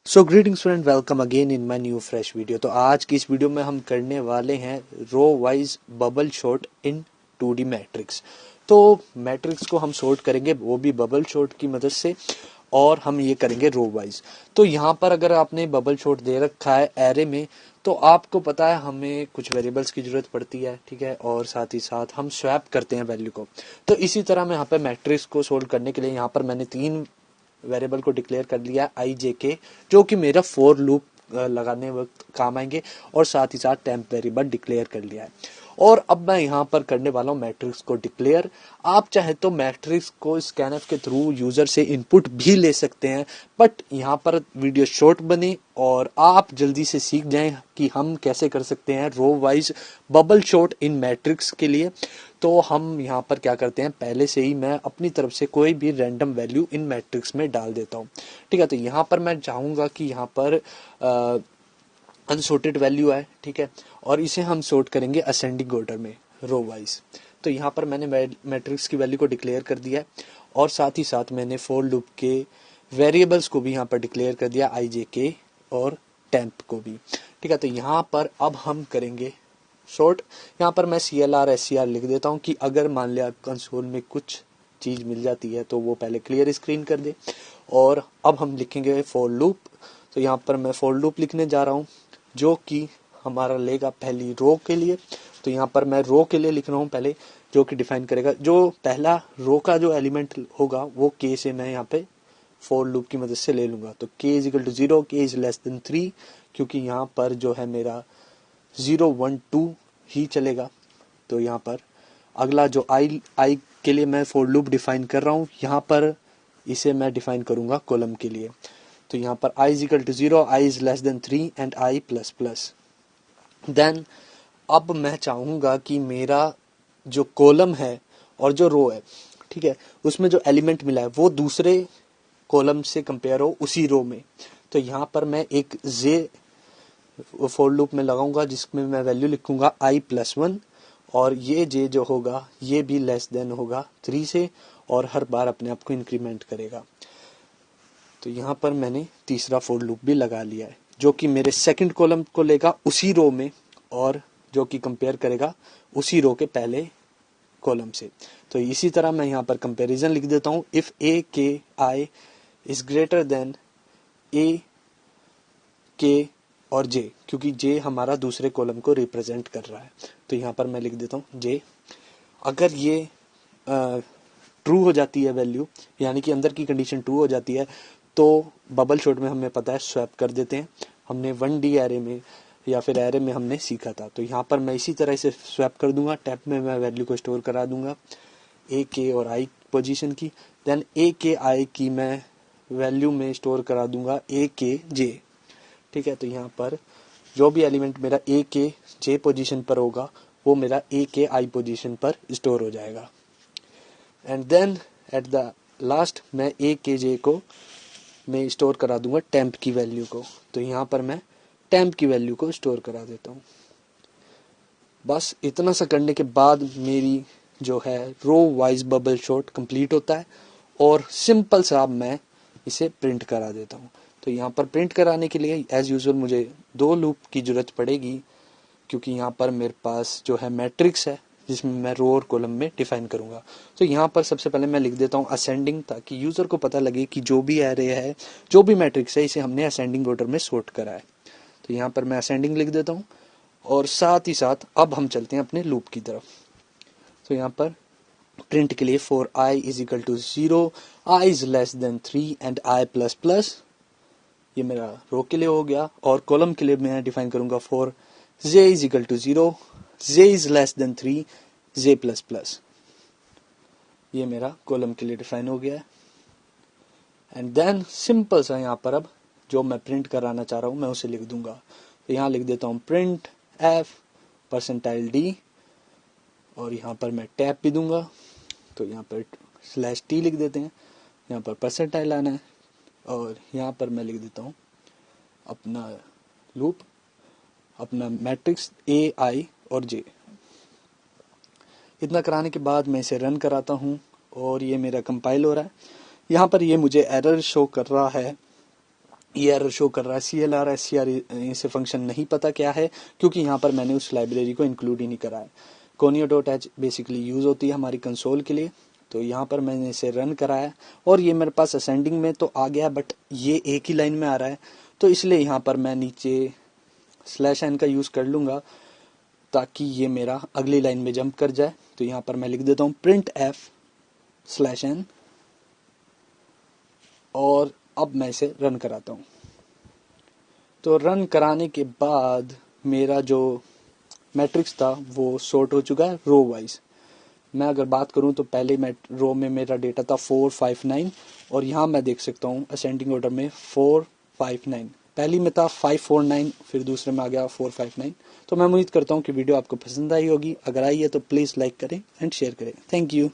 So greeting student, welcome again in my new fresh video. तो आज की इस वीडियो में हम करने वाले हैं row wise bubble sort in 2D matrix. तो मैट्रिक्स को हम सॉर्ट करेंगे, वो भी बबल शॉट की मदद से, और हम ये करेंगे रो वाइज। तो यहाँ पर अगर आपने बबल शॉट दे रखा है एरे में, तो आपको पता है हमें कुछ वेरिएबल्स की जरूरत पड़ती है, ठीक है, और साथ ही साथ हम स्वैप करते हैं वैल्यू को। तो इसी तरह मैं यहाँ पे मैट्रिक्स को सोल्व करने के लिए यहाँ पर मैंने तीन वेरिएबल को डिक्लेयर कर लिया आई जे के, जो कि मेरा फोर लूप लगाने वक्त काम आएंगे, और साथ ही साथ टेम्प वेरिएबल डिक्लेयर कर लिया है। और अब मैं यहाँ पर करने वाला हूँ मैट्रिक्स को डिक्लेयर। आप चाहे तो मैट्रिक्स को स्कैनफ के थ्रू यूजर से इनपुट भी ले सकते हैं, बट यहाँ पर वीडियो शॉर्ट बने और आप जल्दी से सीख जाएं कि हम कैसे कर सकते हैं row wise bubble sort in matrix के लिए। तो हम यहाँ पर क्या करते हैं, पहले से ही मैं अपनी तरफ से कोई भी रैंडम वैल्यू इन मैट्रिक्स में डाल देता हूँ, ठीक है। तो यहाँ पर मैं चाहूँगा कि यहाँ पर अनसॉर्टेड वैल्यू है, ठीक है, और इसे हम सॉर्ट करेंगे असेंडिंग ऑर्डर में रो वाइज। तो यहाँ पर मैंने मैट्रिक्स की वैल्यू को डिक्लेयर कर दिया है, और साथ ही साथ मैंने फॉर लूप के वेरिएबल्स को भी यहाँ पर डिक्लेयर कर दिया, आई जे के और टेम्प को भी, ठीक है। तो यहाँ पर अब हम करेंगे शॉर्ट। यहाँ पर मैं CLR SCR लिख देता हूँ कि अगर मान लिया कंसोल में कुछ चीज मिल जाती है तो वो पहले क्लियर स्क्रीन कर दे। और अब हम लिखेंगे फॉर लूप। तो यहाँ पर मैं फॉर लूप लिखने जा रहा हूँ, जो कि हमारा लेगा पहली रो के लिए। तो यहाँ पर मैं रो के लिए लिख रहा हूँ पहले, जो कि डिफाइन करेगा जो पहला रो का जो एलिमेंट होगा वो के से मैं यहाँ पे फॉर लूप की मदद से ले लूंगा। तो k is equal to 0, k is less than 3, क्योंकि यहाँ पर जो है मेरा 0 1 2 ही चलेगा। तो यहाँ पर अगला जो आई के लिए मैं फॉर लूप डिफाइन कर रहा हूँ, यहाँ पर इसे मैं डिफाइन करूंगा कॉलम के लिए। तो यहाँ पर i is equal to 0, i is less than 3 and i plus plus. Then अब मैं चाहूंगा कि मेरा जो कॉलम है और जो रो है, ठीक है, उसमें जो एलिमेंट मिला है वो दूसरे कॉलम से कंपेयर हो उसी रो में। तो यहाँ पर मैं एक जे फॉर लूप में लगाऊंगा, जिसमें मैं वैल्यू लिखूंगा i प्लस 1, और ये जे जो होगा ये भी लेस देन होगा 3 से, और हर बार अपने आप को इंक्रीमेंट करेगा। तो यहाँ पर मैंने तीसरा फॉर लूप भी लगा लिया है, जो कि मेरे सेकंड कॉलम को लेगा उसी रो में, और जो कि कंपेयर करेगा उसी रो के पहले कॉलम से। तो इसी तरह मैं यहाँ पर कंपैरिजन लिख देता हूँ, इफ ए के आई इज ग्रेटर देन ए के और जे, क्योंकि जे हमारा दूसरे कॉलम को रिप्रेजेंट कर रहा है। तो यहाँ पर मैं लिख देता हूँ जे। अगर ये ट्रू हो जाती है वैल्यू, यानी कि अंदर की कंडीशन ट्रू हो जाती है, तो बबल शॉट में हमें पता है स्वैप कर देते हैं। हमने 1D एरे में या फिर एरे में हमने सीखा था। तो यहाँ पर मैं इसी तरह से स्वैप कर दूंगा, टैप में मैं वैल्यू को स्टोर करा दूंगा ए के और आई पोजीशन की। देन ए के आई की मैं वैल्यू में स्टोर करा दूंगा ए के जे, ठीक है। तो यहाँ पर जो भी एलिमेंट मेरा ए के जे पोजीशन पर होगा वो मेरा ए के आई पोजीशन पर स्टोर हो जाएगा। And then at the last मैं ए के जे को मैं स्टोर करा दूंगा टेम्प की वैल्यू को। तो यहाँ पर मैं टेम्प की वैल्यू को स्टोर करा देता हूँ। बस इतना सा करने के बाद मेरी जो है row wise bubble sort complete होता है, और सिंपल सा अब मैं इसे प्रिंट करा देता हूँ। तो यहाँ पर प्रिंट कराने के लिए एज यूजुअल मुझे दो लूप की जरूरत पड़ेगी, क्योंकि यहाँ पर मेरे पास जो है मैट्रिक्स है जिसमें मैं रो और कॉलम में डिफाइन करूंगा। तो यहाँ पर सबसे पहले मैं लिख देता हूँ असेंडिंग, ताकि यूजर को पता लगे कि जो भी एरे है, जो भी मैट्रिक्स है, इसे हमने असेंडिंग ऑर्डर में सॉर्ट करा है। तो यहाँ पर मैं असेंडिंग लिख देता हूँ, और साथ ही साथ अब हम चलते हैं अपने लूप की तरफ। तो यहाँ पर प्रिंट के लिए for i is equal to 0, i is less than 3 and i plus plus, ये मेरा रो के लिए हो गया। और कॉलम के लिए मैं डिफाइन करूंगा for j is equal to 0, j is less than 3, j plus plus, ये मेरा कॉलम के लिए डिफाइन हो गया है। एंड देन सिंपल सा यहाँ पर अब जो मैं प्रिंट कराना चाह रहा हूँ मैं उसे लिख दूंगा। तो यहाँ लिख देता हूँ प्रिंट f परसेंटाइल d, और यहाँ पर मैं टैप भी दूंगा। तो यहाँ पर /t लिख देते हैं, यहाँ पर परसेंटाइल आना है, और यहाँ पर मैं लिख देता हूँ अपना लूप, अपना मैट्रिक्स a i और j। इतना कराने के बाद मैं इसे रन कराता हूँ, और ये मेरा कंपाइल हो रहा है। यहाँ पर ये मुझे एरर शो कर रहा है ये एरर शो कर रहा है CLR SCR इसे फंक्शन नहीं पता क्या है, क्योंकि यहाँ पर मैंने उस लाइब्रेरी को इंक्लूड ही नहीं करा है। conio.h बेसिकली यूज़ होती है हमारी कंसोल के लिए, तो यहाँ पर मैंने इसे रन कराया और ये मेरे पास असेंडिंग में तो आ गया, बट ये एक ही लाइन में आ रहा है, तो इसलिए यहाँ पर मैं नीचे /n का यूज़ कर लूँगा ताकि ये मेरा अगली लाइन में जंप कर जाए। तो यहाँ पर मैं लिख देता हूँ printf/n और अब मैं इसे रन कराता हूँ। तो रन कराने के बाद मेरा जो मैट्रिक्स था वो सॉर्ट हो चुका है रो वाइज। मैं अगर बात करूं तो पहले रो में मेरा डेटा था 459 और यहाँ मैं देख सकता हूँ असेंडिंग ऑर्डर में 459, पहली में था 549, फिर दूसरे में आ गया 459। तो मैं उम्मीद करता हूँ कि वीडियो आपको पसंद आई होगी। अगर आई है तो प्लीज़ लाइक करें एंड शेयर करें। Thank you.